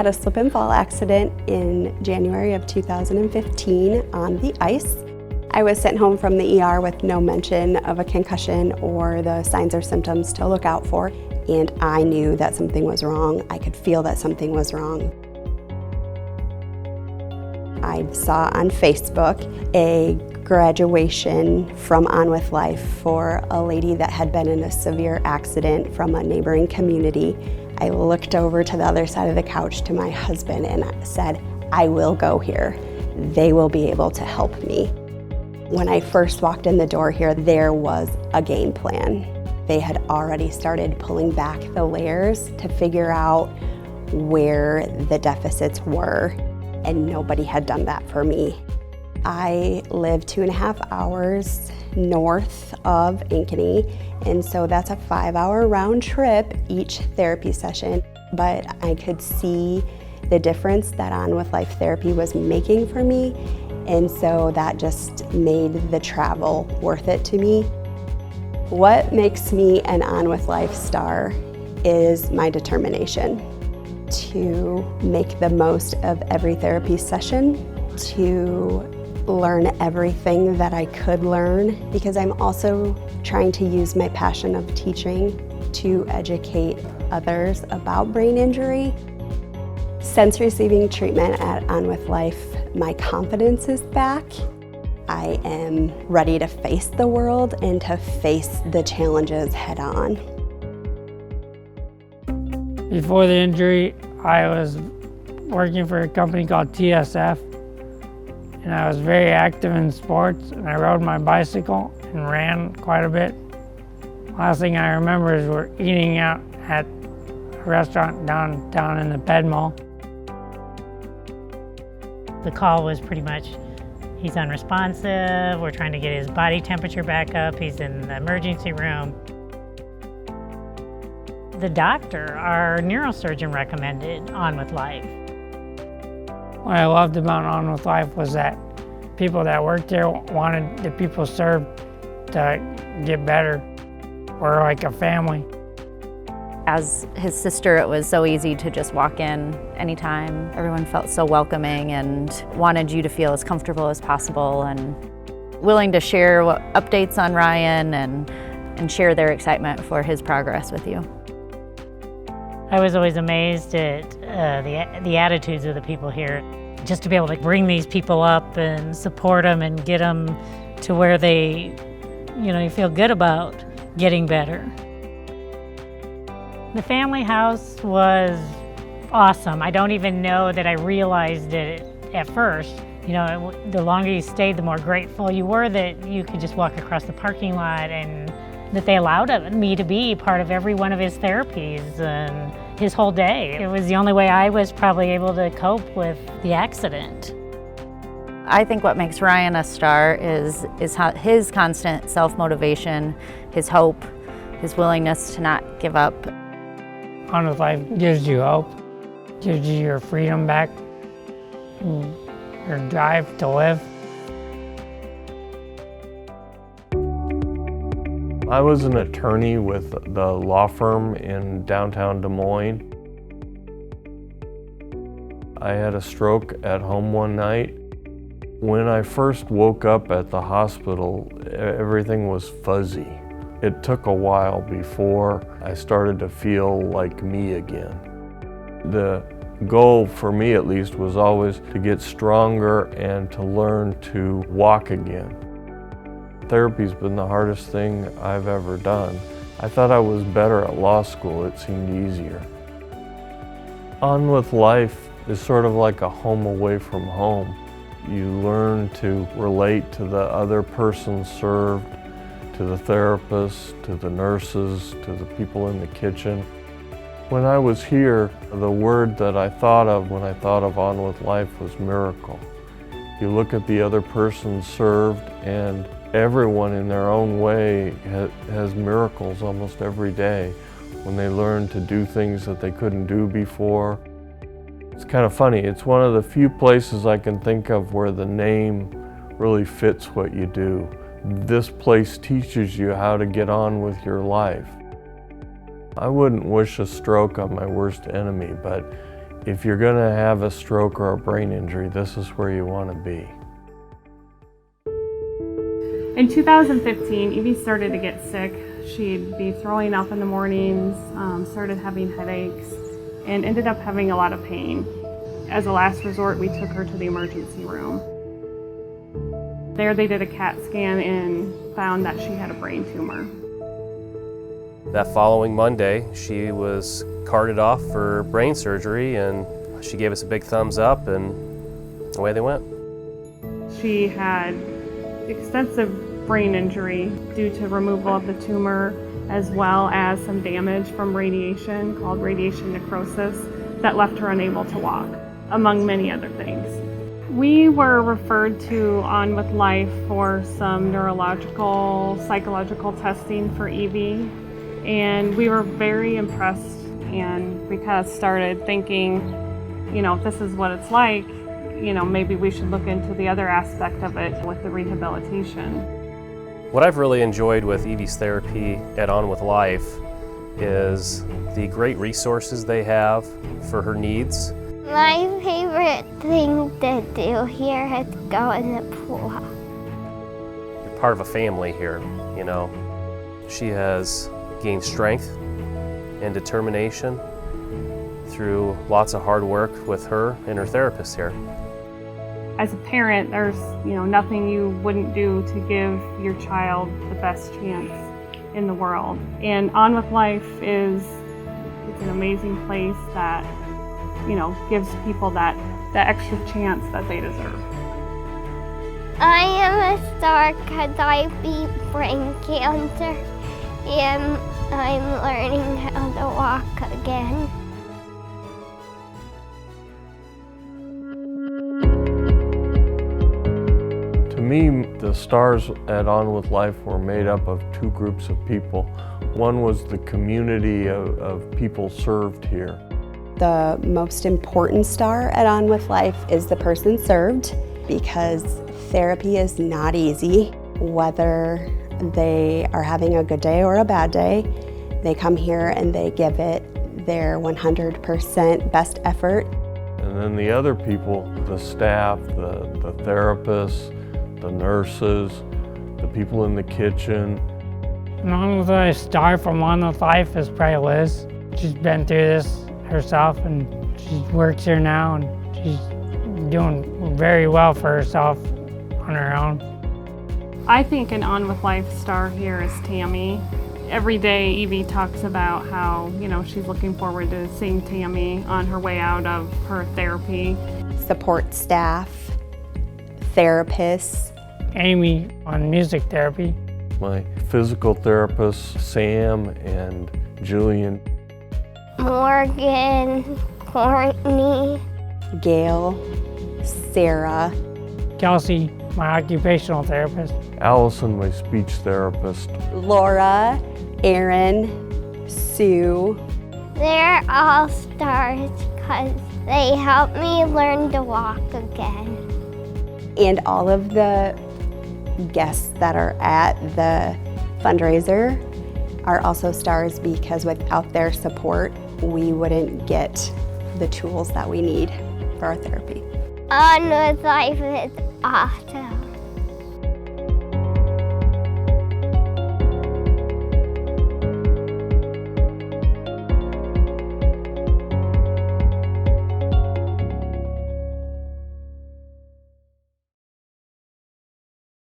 had a slip and fall accident in January of 2015 on the ice. I was sent home from the ER with no mention of a concussion or the signs or symptoms to look out for, and I knew that something was wrong. I could feel that something was wrong. I saw on Facebook a graduation from On With Life for a lady that had been in a severe accident from a neighboring community. I looked over to the other side of the couch to my husband and said, I will go here. They will be able to help me. When I first walked in the door here, there was a game plan. They had already started pulling back the layers to figure out where the deficits were, and nobody had done that for me. I live 2.5 hours north of Ankeny, and so that's a 5-hour round trip each therapy session. But I could see the difference that On With Life therapy was making for me, and so that just made the travel worth it to me. What makes me an On With Life star is my determination to make the most of every therapy session, to learn everything that I could learn, because I'm also trying to use my passion of teaching to educate others about brain injury. Since receiving treatment at On With Life, my confidence is back. I am ready to face the world and to face the challenges head on. Before the injury, I was working for a company called TSF, and I was very active in sports, and I rode my bicycle and ran quite a bit. Last thing I remember is we're eating out at a restaurant down in the Ped Mall. The call was pretty much, he's unresponsive, we're trying to get his body temperature back up, he's in the emergency room. The doctor, our neurosurgeon, recommended On With Life. What I loved about On With Life was that people that worked there wanted the people served to get better. We're like a family. As his sister, it was so easy to just walk in anytime. Everyone felt so welcoming and wanted you to feel as comfortable as possible and willing to share updates on Ryan and share their excitement for his progress with you. I was always amazed at the attitudes of the people here. Just to be able to bring these people up and support them and get them to where they, you feel good about getting better. The family house was awesome. I don't even know that I realized it at first. The longer you stayed, the more grateful you were that you could just walk across the parking lot and that they allowed me to be part of every one of his therapies and his whole day. It was the only way I was probably able to cope with the accident. I think what makes Ryan a star is his constant self-motivation, his hope, his willingness to not give up. On With Life gives you hope, gives you your freedom back, your drive to live. I was an attorney with the law firm in downtown Des Moines. I had a stroke at home one night. When I first woke up at the hospital, everything was fuzzy. It took a while before I started to feel like me again. The goal, for me at least, was always to get stronger and to learn to walk again. Therapy's been the hardest thing I've ever done. I thought I was better at law school. It seemed easier. On With Life is sort of like a home away from home. You learn to relate to the other person served, to the therapists, to the nurses, to the people in the kitchen. When I was here, the word that I thought of when I thought of On With Life was miracle. You look at the other person served, and everyone in their own way has miracles almost every day when they learn to do things that they couldn't do before. It's kind of funny, it's one of the few places I can think of where the name really fits what you do. This place teaches you how to get on with your life. I wouldn't wish a stroke on my worst enemy, but If you're gonna have a stroke or a brain injury, this is where you wanna be. In 2015, Evie started to get sick. She'd be throwing up in the mornings, started having headaches, and ended up having a lot of pain. As a last resort, we took her to the emergency room. There they did a CAT scan and found that she had a brain tumor. That following Monday, she was carted off for brain surgery, and she gave us a big thumbs up, and away they went. She had extensive brain injury due to removal of the tumor, as well as some damage from radiation called radiation necrosis that left her unable to walk, among many other things. We were referred to On With Life for some neurological, psychological testing for Evie, and we were very impressed, and we kind of started thinking, if this is what it's like, maybe we should look into the other aspect of it with the rehabilitation. What I've really enjoyed with Evie's therapy at On With Life is the great resources they have for her needs. My favorite thing to do here is go in the pool. You're part of a family here, She has gained strength and determination through lots of hard work with her and her therapist here. As a parent, there's nothing you wouldn't do to give your child the best chance in the world. And On With Life it's an amazing place that gives people that extra chance that they deserve. I am a star because I beat brain cancer and I'm learning how to walk again. To me, the stars at On With Life were made up of two groups of people. One was the community of people served here. The most important star at On With Life is the person served, because therapy is not easy. Whether they are having a good day or a bad day, they come here and they give it their 100% best effort. And then the other people, the staff, the therapists, the nurses, the people in the kitchen. On With Life star from On With Life is probably Liz. She's been through this herself, and she works here now, and she's doing very well for herself on her own. I think an On With Life star here is Tammy. Every day Evie talks about how, she's looking forward to seeing Tammy on her way out of her therapy. Support staff, therapists. Amy on music therapy. My physical therapists, Sam and Julian. Morgan, Courtney, Gail, Sarah, Kelsey, my occupational therapist. Allison, my speech therapist. Laura, Aaron, Sue. they're all stars because they help me learn to walk again. And all of the guests that are at the fundraiser are also stars, because without their support, we wouldn't get the tools that we need for our therapy. On With Life is awesome.